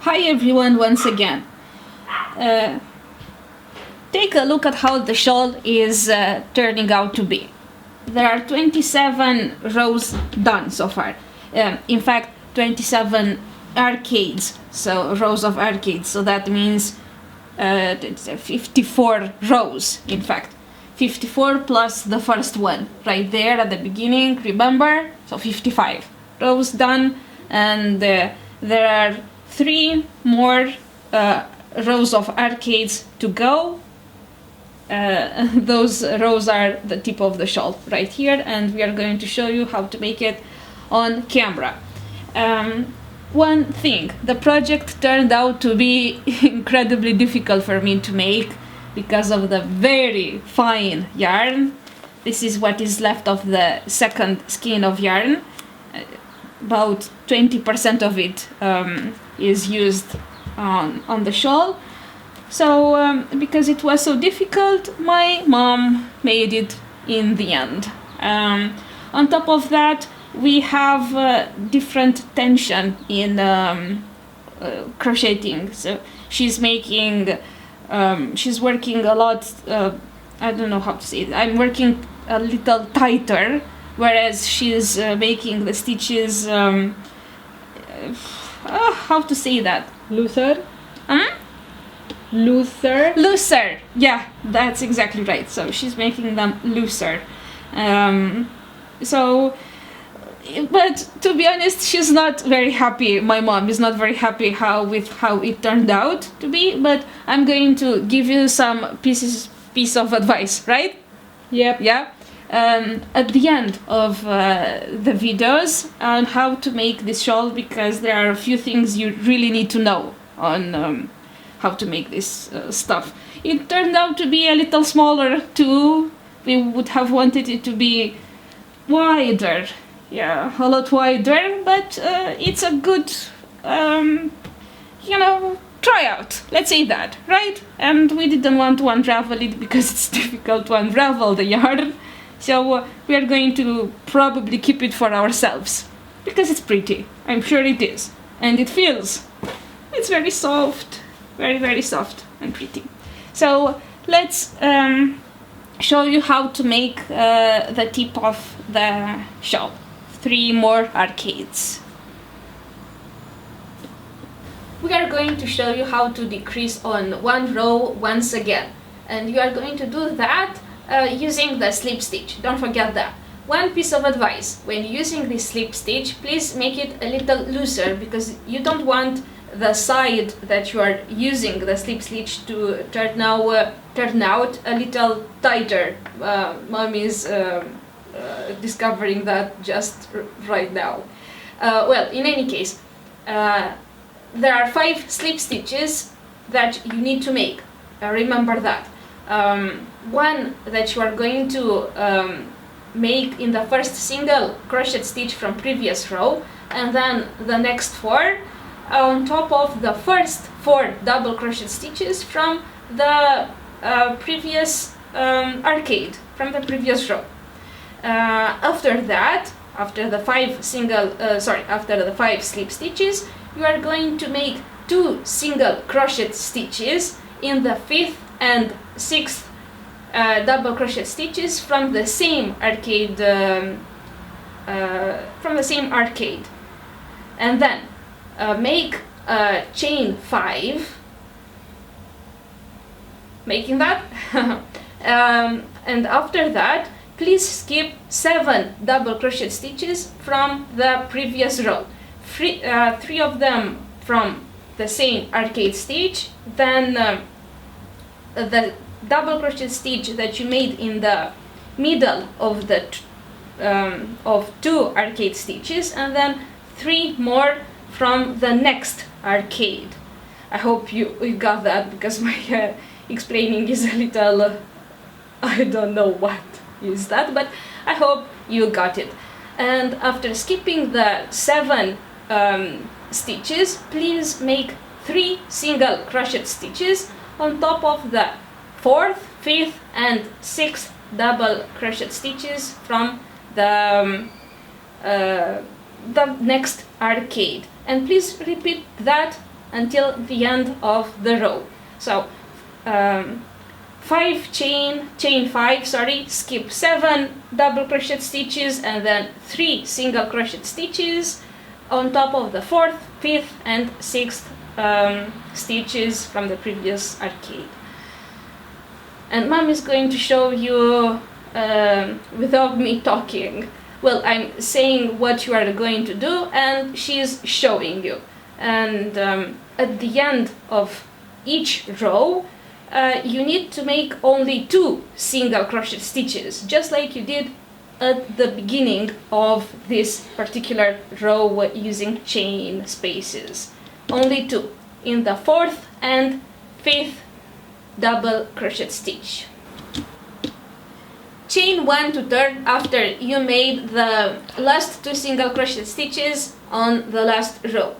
Hi everyone once again. Take a look at how the shawl is turning out to be. There are 27 rows done so far. In fact, 27 arcades, so rows of arcades, so that means 54 rows, in fact. 54 plus the first one, right there at the beginning, remember? So 55 rows done, and there are 3 more rows of arcades to go. Those rows are the tip of the shawl right here, and we are going to show you how to make it on camera. One thing, the project turned out to be incredibly difficult for me to make because of the very fine yarn. This is what is left of the second skein of yarn. About 20% of it is used on the shawl. So because it was so difficult, my mom made it in the end. On top of that, we have different tension in crocheting. So she's making, she's working a lot, I don't know how to say it, I'm working a little tighter, whereas she's making the stitches, how to say that? Looser? Huh? Looser, yeah, that's exactly right. So she's making them looser. But to be honest, she's not very happy. My mom is not very happy with how it turned out to be. But I'm going to give you some piece of advice, right? Yep. Yeah. At the end of the videos on how to make this shawl, because there are a few things you really need to know on how to make this stuff. It turned out to be a little smaller too. We would have wanted it to be wider, yeah, a lot wider, but it's a good, tryout, let's say that, right? And we didn't want to unravel it because it's difficult to unravel the yarn, so we are going to probably keep it for ourselves, because it's pretty, I'm sure it is, and it feels, it's very soft. Very, very soft and pretty. So let's show you how to make the tip of the shawl. 3 more arcades. We are going to show you how to decrease on one row once again. And you are going to do that using the slip stitch. Don't forget that. One piece of advice, when using this slip stitch, please make it a little looser, because you don't want the side that you are using the slip stitch to turn out a little tighter. Mom is discovering that just right now. Well, in any case, there are 5 slip stitches that you need to make. Remember that. One that you are going to make in the first single crochet stitch from previous row, and then the next 4 on top of the first 4 double crochet stitches from the previous arcade, from the previous row. After that, after the 5 slip stitches, you are going to make 2 single crochet stitches in the 5th and 6th double crochet stitches from the same arcade, and then make chain 5, making that, and after that please skip 7 double crochet stitches from the previous row, 3 of them from the same arcade stitch, then the double crochet stitch that you made in the middle of the of 2 arcade stitches, and then 3 more from the next arcade. I hope you got that, because my explaining is a little, I don't know what is that, but I hope you got it. And after skipping the 7 stitches, please make 3 single crochet stitches on top of the 4th, 5th and 6th double crochet stitches from the next arcade. And please repeat that until the end of the row. So 5 chain 5, sorry, skip 7 double crochet stitches and then 3 single crochet stitches on top of the 4th, 5th and 6th stitches from the previous arcade. And Mom is going to show you without me talking. Well, I'm saying what you are going to do and she's showing you. And at the end of each row you need to make only 2 single crochet stitches, just like you did at the beginning of this particular row using chain spaces. Only 2 in the 4th and 5th double crochet stitch. Chain 1 to 3rd after you made the last 2 single crochet stitches on the last row.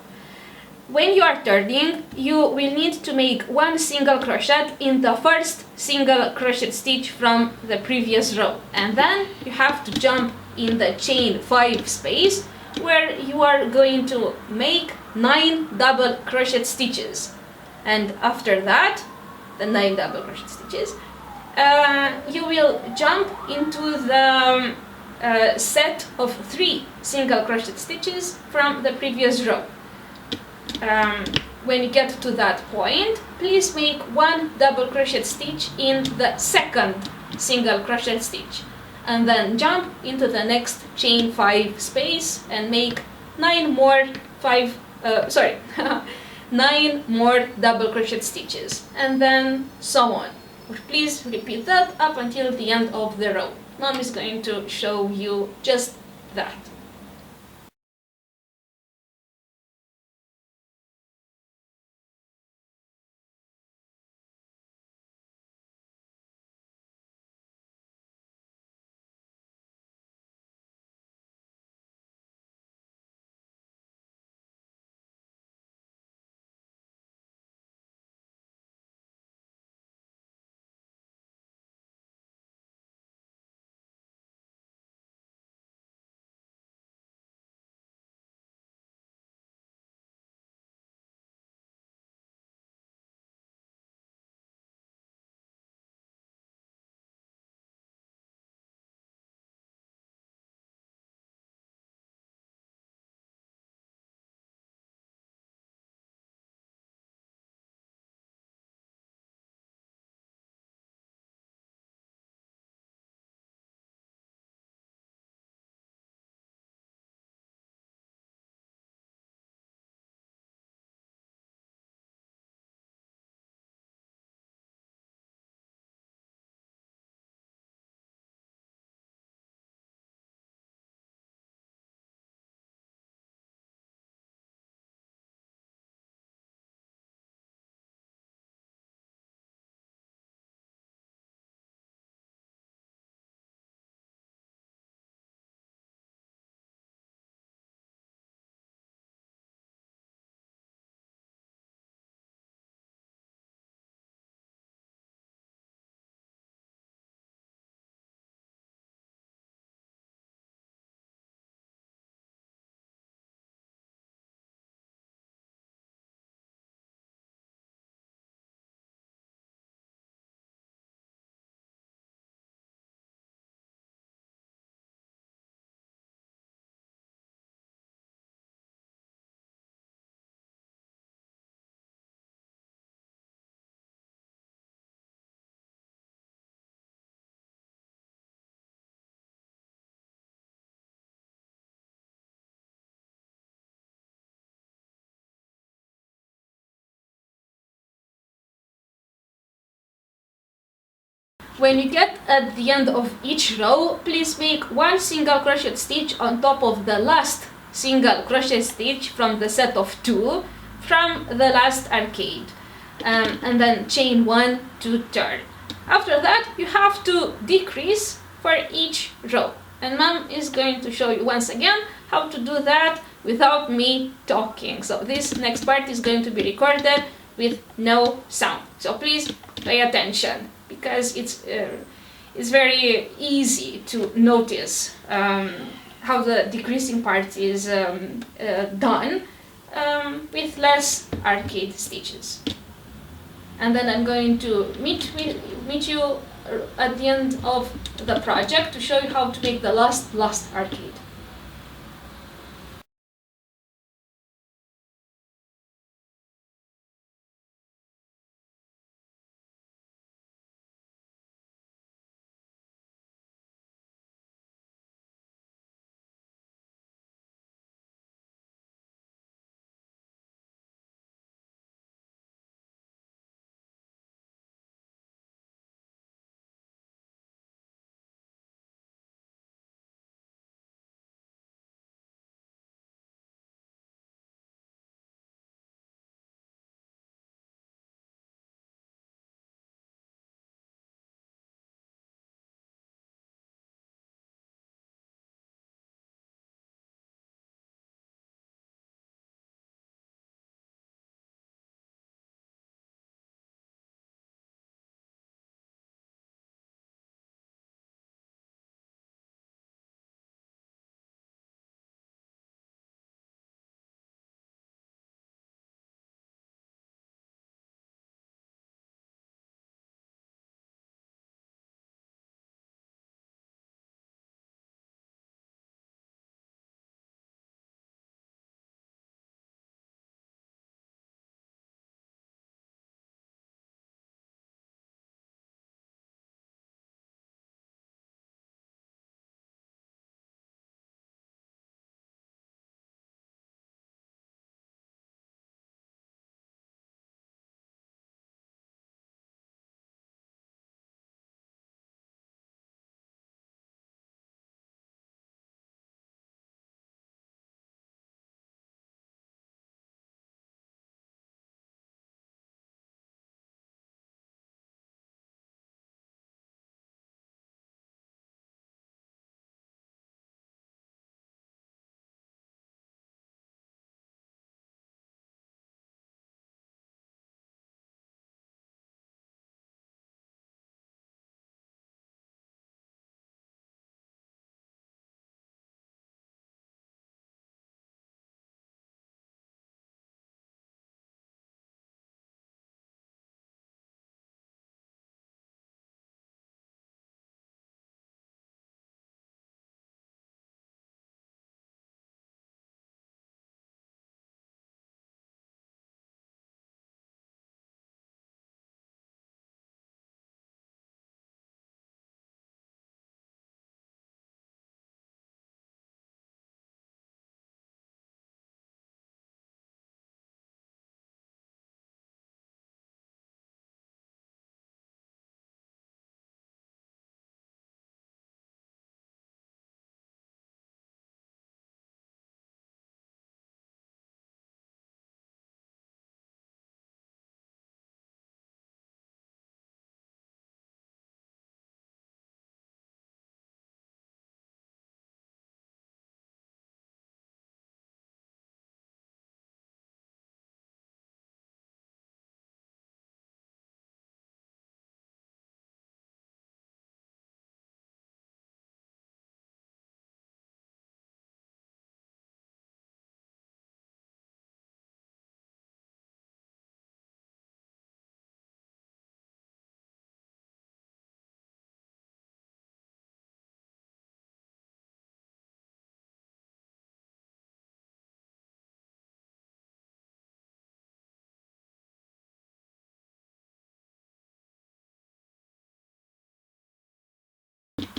When you are turning, you will need to make 1 single crochet in the first single crochet stitch from the previous row, and then you have to jump in the chain 5 space where you are going to make 9 double crochet stitches. And after that, the 9 double crochet stitches, you will jump into the set of 3 single crochet stitches from the previous row. When you get to that point, please make 1 double crochet stitch in the second single crochet stitch and then jump into the next chain 5 space and make 9 more 9 more double crochet stitches, and then so on. Please repeat that up until the end of the row. Mom is going to show you just that. When you get at the end of each row, please make 1 single crochet stitch on top of the last single crochet stitch from the set of 2 from the last arcade, and then chain 1 to 3rd. After that, you have to decrease for each row, and Mom is going to show you once again how to do that without me talking. So this next part is going to be recorded with no sound, so please pay attention, because it's very easy to notice how the decreasing part is done with less arcade stitches. And then I'm going to meet you at the end of the project to show you how to make the last arcade.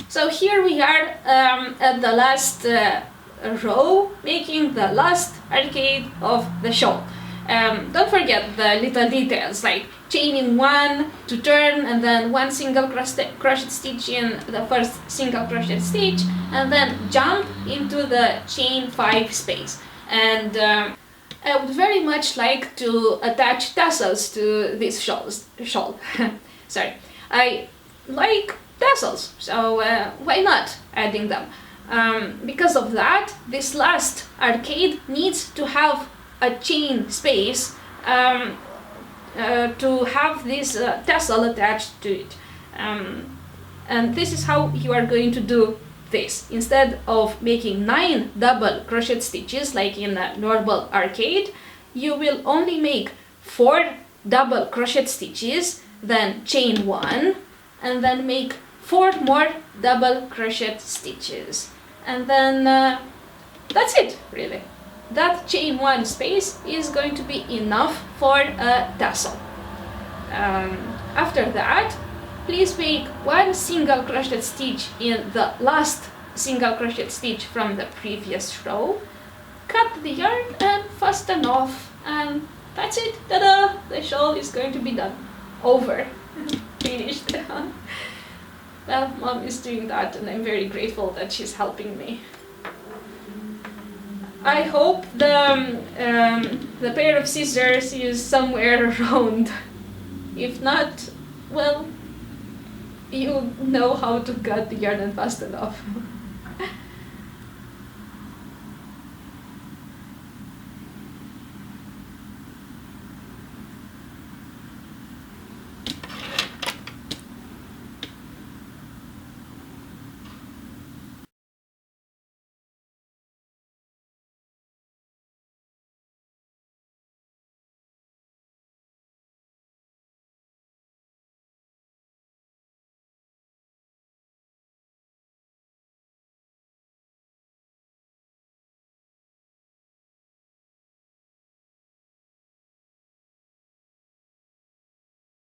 So here we are at the last row, making the last arcade of the shawl. Don't forget the little details like chaining one to turn, and then one single crochet stitch in the first single crochet stitch, and then jump into the chain 5 space. And I would very much like to attach tassels to this shawl. Sorry, I like tassels, so why not adding them? Because of that, this last arcade needs to have a chain space to have this tassel attached to it. And this is how you are going to do this. Instead of making 9 double crochet stitches like in a normal arcade, you will only make 4 double crochet stitches, then chain 1, and then make 4 more double crochet stitches, and then that's it, really. That chain 1 space is going to be enough for a tassel. After that, please make 1 single crochet stitch in the last single crochet stitch from the previous row, cut the yarn and fasten off, and that's it. Ta-da! The shawl is going to be done. Over. Finished. Well, Mom is doing that and I'm very grateful that she's helping me. I hope the pair of scissors is somewhere around. If not, well, you know how to cut the yarn and fasten off.